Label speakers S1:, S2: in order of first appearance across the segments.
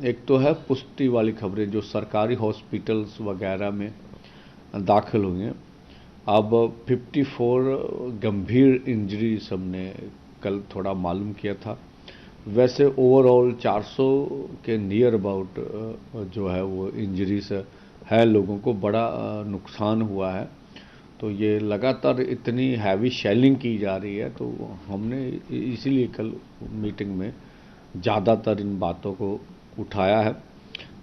S1: एक तो है पुष्टि वाली खबरें जो सरकारी हॉस्पिटल्स वगैरह में दाखिल हुई हैं। अब 54 गंभीर इंजरीज हमने कल थोड़ा मालूम किया था। वैसे ओवरऑल 400 के नियर अबाउट जो है वो इंजरीज है, लोगों को बड़ा नुकसान हुआ है। तो ये लगातार इतनी हैवी शेलिंग की जा रही है, तो हमने इसीलिए कल मीटिंग में ज़्यादातर इन बातों को उठाया है।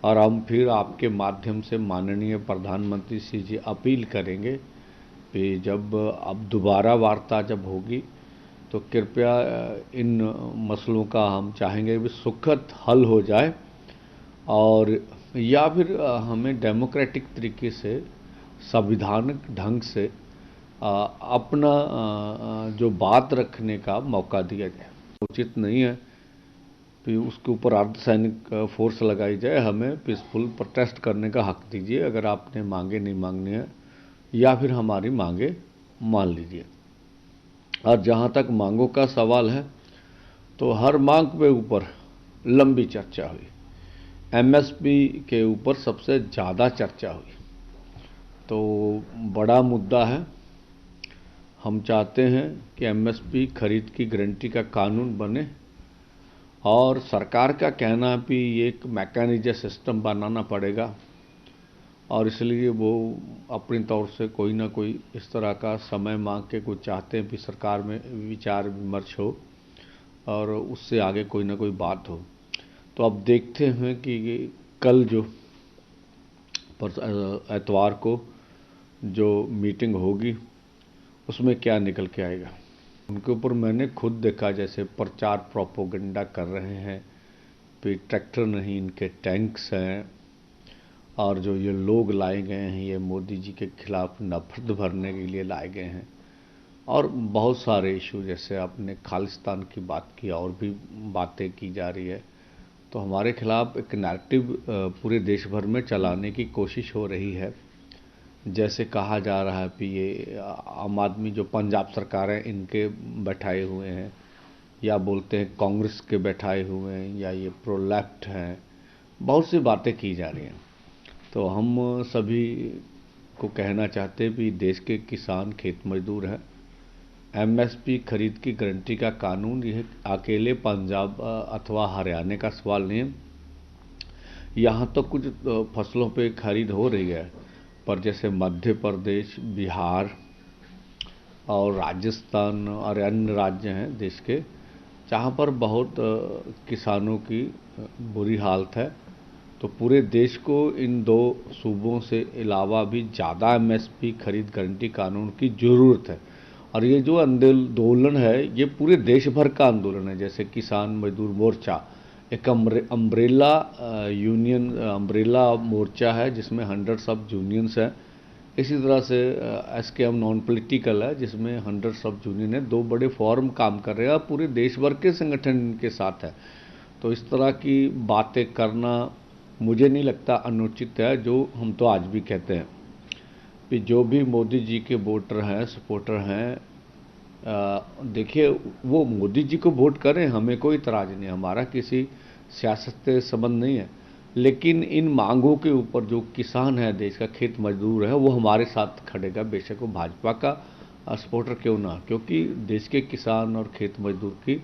S1: और हम फिर आपके माध्यम से माननीय प्रधानमंत्री से अपील करेंगे कि जब अब दोबारा वार्ता जब होगी तो कृपया इन मसलों का हम चाहेंगे कि सुखद हल हो जाए, और या फिर हमें डेमोक्रेटिक तरीके से संविधानिक ढंग से अपना जो बात रखने का मौका दिया जाए। उचित नहीं है कि उसके ऊपर अर्धसैनिक फोर्स लगाई जाए। हमें पीसफुल प्रोटेस्ट करने का हक दीजिए, अगर आपने मांगे नहीं मांगनी है, या फिर हमारी मांगे मान लीजिए। और जहाँ तक मांगों का सवाल है तो हर मांग के ऊपर लंबी चर्चा हुई। एमएसपी के ऊपर सबसे ज़्यादा चर्चा हुई, तो बड़ा मुद्दा है। हम चाहते हैं कि एमएसपी खरीद की गारंटी का कानून बने, और सरकार का कहना है कि ये एक मैकेनिज्म सिस्टम बनाना पड़ेगा, और इसलिए वो अपनी तौर से कोई ना कोई इस तरह का समय मांग के कुछ चाहते हैं कि सरकार में विचार विमर्श हो और उससे आगे कोई ना कोई बात हो। तो अब देखते हैं कि कल जो एतवार को जो मीटिंग होगी उसमें क्या निकल के आएगा। उनके ऊपर मैंने खुद देखा जैसे प्रचार प्रोपोगंडा कर रहे हैं, फिर ट्रैक्टर नहीं इनके टैंक्स हैं, और जो ये लोग लाए गए हैं ये मोदी जी के खिलाफ नफरत भरने के लिए लाए गए हैं, और बहुत सारे इशू जैसे आपने खालिस्तान की बात की और भी बातें की जा रही है। तो हमारे खिलाफ एक नैरेटिव पूरे देश भर में चलाने की कोशिश हो रही है। जैसे कहा जा रहा है कि ये आम आदमी जो पंजाब सरकार है इनके बैठाए हुए हैं, या बोलते हैं कांग्रेस के बैठाए हुए हैं, या ये प्रो लेफ्ट हैं। बहुत सी बातें की जा रही हैं। तो हम सभी को कहना चाहते हैं कि देश के किसान खेत मजदूर हैं। एमएसपी खरीद की गारंटी का कानून यह अकेले पंजाब अथवा हरियाणा का सवाल नहीं है। यहाँ तो कुछ फसलों पे खरीद हो रही है, पर जैसे मध्य प्रदेश, बिहार और राजस्थान और अन्य राज्य हैं देश के, जहाँ पर बहुत किसानों की बुरी हालत है। तो पूरे देश को इन दो सूबों से अलावा भी ज़्यादा एमएसपी खरीद गारंटी कानून की ज़रूरत है। और ये जो आंदोलन है ये पूरे देश भर का आंदोलन है। जैसे किसान मजदूर मोर्चा एक अम्ब्रेला यूनियन, अम्ब्रेला मोर्चा है जिसमें हंड्रेड्स ऑफ यूनियंस हैं। इसी तरह से एसकेएम नॉन पॉलिटिकल है जिसमें हंड्रेड्स ऑफ यूनियन है। दो बड़े फॉर्म काम कर रहे हैं, पूरे देश भर के संगठन के साथ है। तो इस तरह की बातें करना मुझे नहीं लगता अनुचित है। जो हम तो आज भी कहते हैं कि जो भी मोदी जी के वोटर हैं, सपोर्टर हैं, देखिए वो मोदी जी को वोट करें, हमें कोई इतराज़ नहीं, हमारा किसी सियासत से संबंध नहीं है। लेकिन इन मांगों के ऊपर जो किसान है, देश का खेत मजदूर है, वो हमारे साथ खड़ेगा, बेशक वो भाजपा का सपोर्टर क्यों ना, क्योंकि देश के किसान और खेत मजदूर की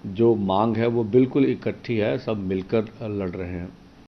S1: जो मांग है वो बिल्कुल इकट्ठी है, सब मिलकर लड़ रहे हैं।